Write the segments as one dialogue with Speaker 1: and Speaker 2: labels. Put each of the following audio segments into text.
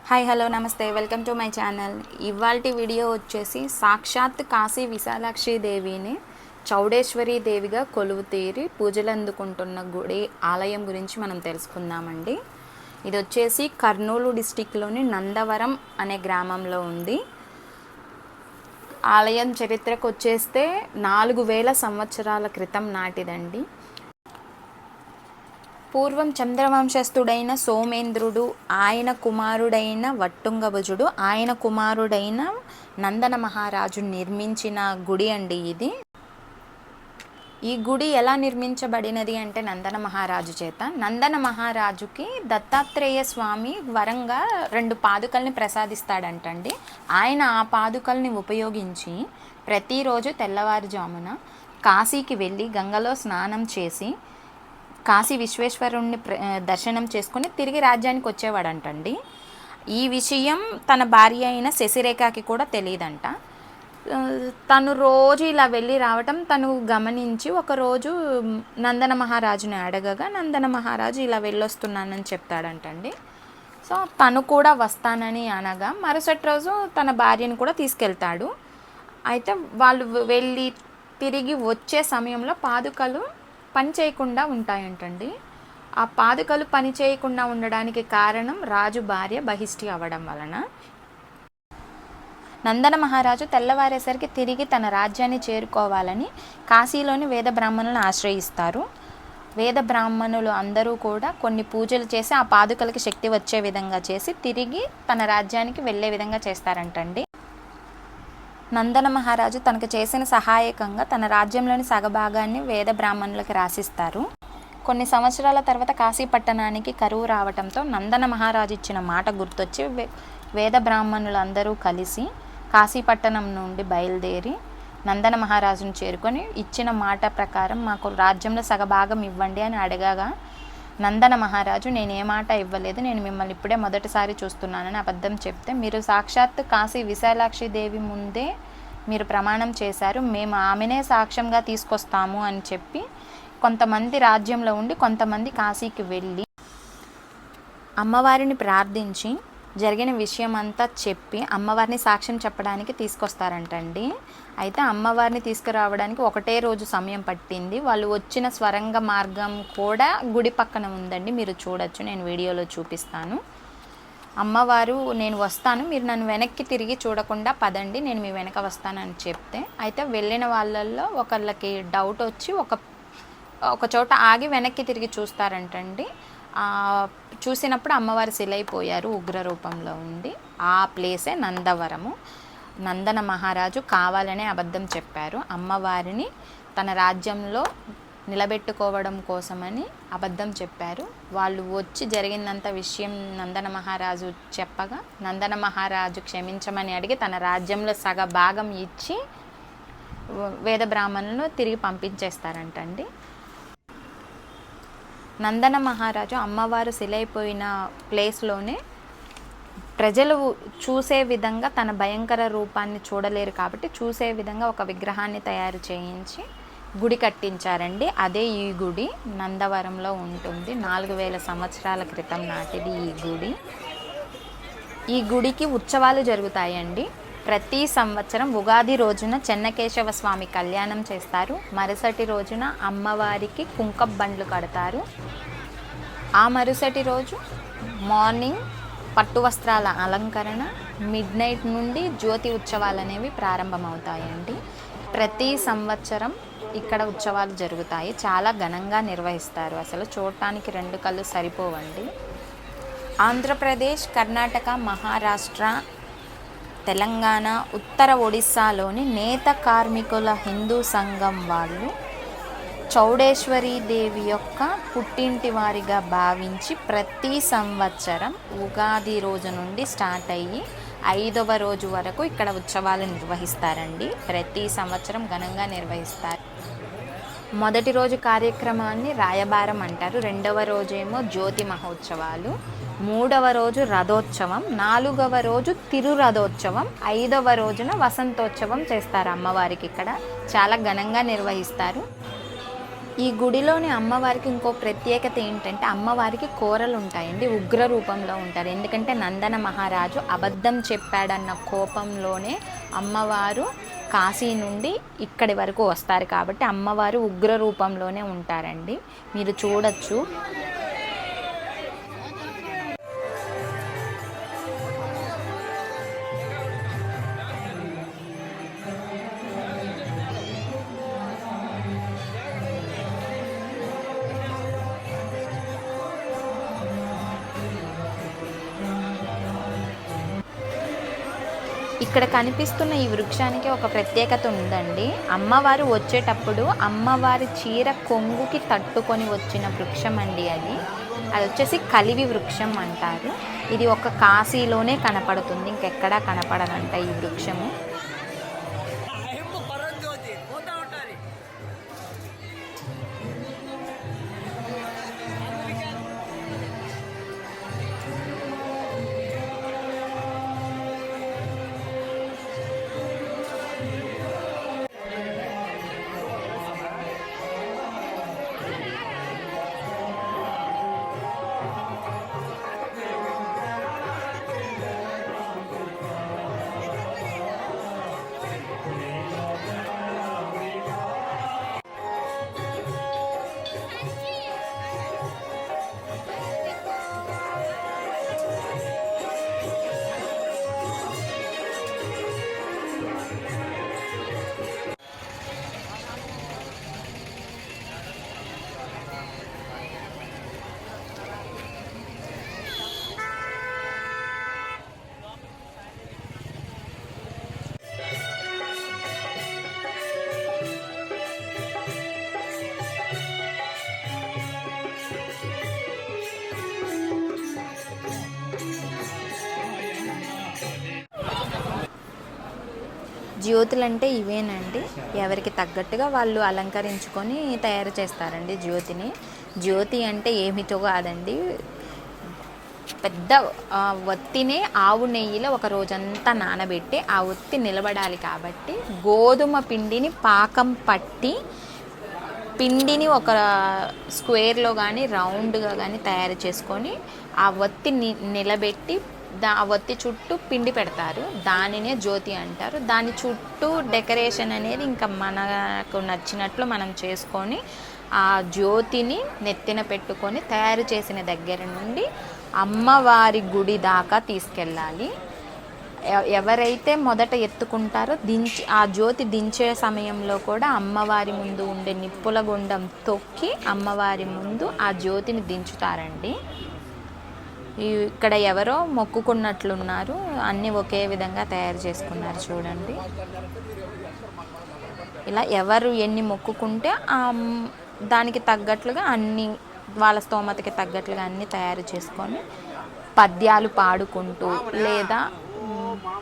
Speaker 1: Hi hello నమస్తే welcome to my channel. ఇవాల్టి video వచ్చేసి సాక్షాత్ కాశీ విశాలాక్షి దేవిని చౌడేశ్వరి దేవిగా కొలువు తీరి పూజలు అందుకుంటున్న గుడి ఆలయం గురించి మనం తెలుసుకుందామండి. ఇది వచ్చేసి కర్నూలు డిస్టిక్లోని నందవరం అనే గ్రామంలో ఉంది. ఆలయం చరిత్రకు వచ్చేస్తే 4000 సంవత్సరాల క్రితం నాటిదండి. పూర్వం చంద్రవంశస్థుడైన సోమేంద్రుడు, ఆయన కుమారుడైన వట్టుంగభుజుడు, ఆయన కుమారుడైన నందన మహారాజు నిర్మించిన గుడి అండి ఇది. ఈ గుడి ఎలా నిర్మించబడినది అంటే నందన మహారాజు చేత. నందన మహారాజుకి దత్తాత్రేయ స్వామి వరంగా 2 పాదుకల్ని ప్రసాదిస్తాడంటండి. ఆయన ఆ పాదుకల్ని ఉపయోగించి ప్రతిరోజు తెల్లవారుజామున కాశీకి వెళ్ళి గంగలో స్నానం చేసి కాశీ విశ్వేశ్వరుణ్ణి దర్శనం చేసుకుని తిరిగి రాజ్యానికి వచ్చేవాడంటండి. ఈ విషయం తన భార్య అయిన శశిరేఖకి కూడా తెలియదంట. తను రోజు ఇలా వెళ్ళి రావటం తను గమనించి ఒకరోజు నందన మహారాజుని అడగగా నందన మహారాజు ఇలా వెళ్ళొస్తున్నానని చెప్తాడంటండి. సో తను కూడా వస్తానని అనగా మరుసటి రోజు తన భార్యను కూడా తీసుకెళ్తాడు. అయితే వాళ్ళు వెళ్ళి తిరిగి వచ్చే సమయంలో పాదుకలు పని చేయకుండా ఉంటాయంటండి. ఆ పాదుకలు పని చేయకుండా ఉండడానికి కారణం రాజు భార్య బహిష్టి అవ్వడం వలన. నందన మహారాజు తెల్లవారేసరికి తిరిగి తన రాజ్యాన్ని చేరుకోవాలని కాశీలోని వేద బ్రాహ్మణులను ఆశ్రయిస్తారు. వేద బ్రాహ్మణులు అందరూ కూడా కొన్ని పూజలు చేసి ఆ పాదుకలకి శక్తి వచ్చే విధంగా చేసి తిరిగి తన రాజ్యానికి వెళ్ళే విధంగా చేస్తారంటండి. నందన మహారాజు తనకు చేసిన సహాయకంగా తన రాజ్యంలోని సగభాగాన్ని వేద బ్రాహ్మణులకు రాసిస్తారు. కొన్ని సంవత్సరాల తర్వాత కాశీ పట్టణానికి కరువు రావడంతో నందన మహారాజు ఇచ్చిన మాట గుర్తొచ్చి వేద బ్రాహ్మణులందరూ కలిసి కాశీ పట్టణం నుండి బయలుదేరి నందన మహారాజును చేరుకొని ఇచ్చిన మాట ప్రకారం మాకు రాజ్యంలో సగభాగం ఇవ్వండి అని అడగగా నందన మహారాజు నేను ఏ మాట ఇవ్వలేదు, నేను మిమ్మల్ని ఇప్పుడే మొదటిసారి చూస్తున్నానని అబద్ధం చెప్తే మీరు సాక్షాత్ కాశీ విశాలాక్షి దేవి ముందే మీరు ప్రమాణం చేశారు, మేము ఆమెనే సాక్ష్యంగా తీసుకొస్తాము అని చెప్పి కొంతమంది రాజ్యంలో ఉండి కొంతమంది కాశీకి వెళ్ళి అమ్మవారిని ప్రార్థించి జరిగిన విషయం అంతా చెప్పి అమ్మవారిని సాక్ష్యం చెప్పడానికి తీసుకొస్తారంటండి. అయితే అమ్మవారిని తీసుకురావడానికి ఒకటే రోజు సమయం పట్టింది. వాళ్ళు వచ్చిన స్వరంగ మార్గం కూడా గుడి పక్కన ఉందండి, మీరు చూడొచ్చు, నేను వీడియోలో చూపిస్తాను. అమ్మవారు నేను వస్తాను, మీరు నన్ను వెనక్కి తిరిగి చూడకుండా పదండి, నేను మీ వెనక వస్తానని చెప్తే అయితే వెళ్ళిన వాళ్ళల్లో ఒకళ్ళకి డౌట్ వచ్చి ఒక చోట ఆగి వెనక్కి తిరిగి చూస్తారంటండి. చూసినప్పుడు అమ్మవారు శిలైపోయారు ఉగ్ర రూపంలో ఉండి. ఆ ప్లేసే నందవరము. నందన మహారాజు కావాలనే అబద్ధం చెప్పారు, అమ్మవారిని తన రాజ్యంలో నిలబెట్టుకోవడం కోసమని అబద్ధం చెప్పారు. వాళ్ళు వచ్చి జరిగినంత విషయం నందన మహారాజు చెప్పగా నందన మహారాజు క్షమించమని అడిగి తన రాజ్యంలో సగ భాగం ఇచ్చి వేద బ్రాహ్మణులను తిరిగి పంపించేస్తారంటండి. నందన మహారాజు అమ్మవారు శిలైపోయిన ప్లేస్లోనే ప్రజలు చూసే విధంగా తన భయంకర రూపాన్ని చూడలేరు కాబట్టి చూసే విధంగా ఒక విగ్రహాన్ని తయారు చేయించి గుడి కట్టించారండి. అదే ఈ గుడి నందవరంలో ఉంటుంది. 4000 సంవత్సరాల క్రితం నాటిది ఈ గుడి. ఈ గుడికి ఉత్సవాలు జరుగుతాయండి. ప్రతి సంవత్సరం ఉగాది రోజున చెన్నకేశవ స్వామి కళ్యాణం చేస్తారు. మరుసటి రోజున అమ్మవారికి కుంకం బండ్లు కడతారు. ఆ మరుసటి రోజు మార్నింగ్ పట్టు వస్త్రాల అలంకరణ, మిడ్నైట్ నుండి జ్యోతి ఉత్సవాలు అనేవి ప్రారంభమవుతాయండి. ప్రతి సంవత్సరం ఇక్కడ ఉత్సవాలు జరుగుతాయి. చాలా ఘనంగా నిర్వహిస్తారు. అసలు చూడటానికి 2 కళ్ళు సరిపోవండి. ఆంధ్రప్రదేశ్, కర్ణాటక, మహారాష్ట్ర, తెలంగాణ, ఉత్తర ఒడిస్సాలోని నేత కార్మికుల హిందూ సంఘం వాళ్ళు చౌడేశ్వరి దేవి యొక్క పుట్టింటి వారిగా భావించి ప్రతి సంవత్సరం ఉగాది రోజు నుండి స్టార్ట్ అయ్యి 5వ రోజు వరకు ఇక్కడ ఉత్సవాలు నిర్వహిస్తారండి. ప్రతి సంవత్సరం ఘనంగా నిర్వహిస్తారు. మొదటి రోజు కార్యక్రమాన్ని రాయబారం అంటారు, 2వ రోజేమో జ్యోతి మహోత్సవాలు, 3వ రోజు రథోత్సవం, 4వ రోజు తిరురథోత్సవం, 5వ రోజున వసంతోత్సవం చేస్తారు అమ్మవారికి. ఇక్కడ చాలా ఘనంగా నిర్వహిస్తారు. ఈ గుడిలోని అమ్మవారికి ఇంకో ప్రత్యేకత ఏంటంటే అమ్మవారికి కూరలు ఉంటాయండి, ఉగ్ర రూపంలో ఉంటారు. ఎందుకంటే నందన మహారాజు అబద్ధం చెప్పాడన్న కోపంలోనే అమ్మవారు కాశీ నుండి ఇక్కడి వరకు వస్తారు కాబట్టి అమ్మవారు ఉగ్ర రూపంలోనే ఉంటారండి. మీరు చూడొచ్చు. ఇక్కడ కనిపిస్తున్న ఈ వృక్షానికి ఒక ప్రత్యేకత ఉందండి. అమ్మవారు వచ్చేటప్పుడు అమ్మవారి చీర కొంగుకి తట్టుకొని వచ్చిన వృక్షం అండి అది. అది వచ్చేసి కలివి వృక్షం అంటారు. ఇది ఒక కాశీలోనే కనపడుతుంది, ఇంకెక్కడా కనపడదంట ఈ వృక్షము. జ్యోతులు అంటే ఇవేనండి, ఎవరికి తగ్గట్టుగా వాళ్ళు అలంకరించుకొని తయారు చేస్తారండి జ్యోతిని. జ్యోతి అంటే ఏమిటో కాదండి, పెద్ద ఒత్తిని ఆవు నెయ్యిలో ఒక రోజంతా నానబెట్టి ఆ ఒత్తి నిలబడాలి కాబట్టి గోధుమ పిండిని పాకం పట్టి పిండిని ఒక స్క్వేర్లో కానీ రౌండ్గా కానీ తయారు చేసుకొని ఆ ఒత్తి నిలబెట్టి ఆ ఒత్తి చుట్టూ పిండి పెడతారు, దానినే జ్యోతి అంటారు. దాని చుట్టూ డెకరేషన్ అనేది ఇంకా మనకు నచ్చినట్లు మనం చేసుకొని ఆ జ్యోతిని నెత్తిన పెట్టుకొని తయారు చేసిన దగ్గర నుండి అమ్మవారి గుడి దాకా తీసుకెళ్ళాలి. ఎవరైతే మొదట ఎత్తుకుంటారో ఆ జ్యోతి దించే సమయంలో కూడా అమ్మవారి ముందు ఉండే నిప్పుల గుండం తొక్కి అమ్మవారి ముందు ఆ జ్యోతిని దించుతారండి. ఇక్కడ ఎవరో మొక్కుకున్నట్లున్నారు, అన్నీ ఒకే విధంగా తయారు చేసుకున్నారు చూడండి. ఇలా ఎవరు ఎన్ని మొక్కుకుంటే దానికి తగ్గట్లుగా అన్ని వాళ్ళ స్తోమతకి తగ్గట్లుగా అన్నీ తయారు చేసుకొని పద్యాలు పాడుకుంటూ లేదా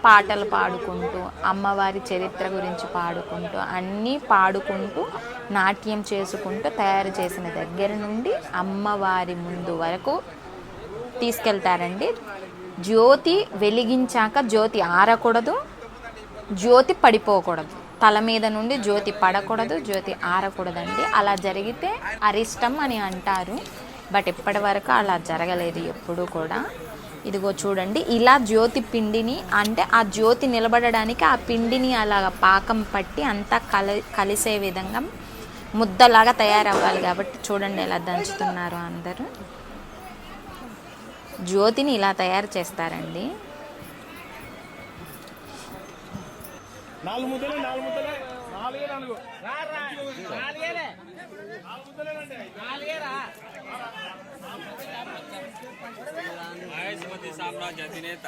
Speaker 1: పాటలు పాడుకుంటూ అమ్మవారి చరిత్ర గురించి పాడుకుంటూ అన్నీ పాడుకుంటూ నాట్యం చేసుకుంటూ తయారు చేసిన దగ్గర నుండి అమ్మవారి ముందు వరకు తీసుకెళ్తారండి. జ్యోతి వెలిగించాక జ్యోతి ఆరకూడదు, జ్యోతి పడిపోకూడదు, తల మీద నుండి జ్యోతి పడకూడదు, జ్యోతి ఆరకూడదండి. అలా జరిగితే అరిష్టం అని అంటారు, బట్ ఇప్పటి వరకు అలా జరగలేదు ఎప్పుడూ కూడా. ఇదిగో చూడండి, ఇలా జ్యోతి పిండిని అంటే ఆ జ్యోతి నిలబడడానికి ఆ పిండిని అలా పాకం పట్టి అంతా కలిసే విధంగా ముద్దలాగా తయారవ్వాలి కాబట్టి చూడండి ఎలా దంచుతున్నారు అందరూ. జ్యోతిని ఇలా తయారు చేస్తారండి.
Speaker 2: సామ్రాజ్య అధినేత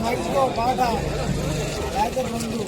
Speaker 2: మనిషికో పాట లేకపోతే ముందు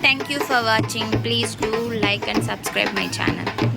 Speaker 1: Thank you for watching. Please do like and subscribe my channel.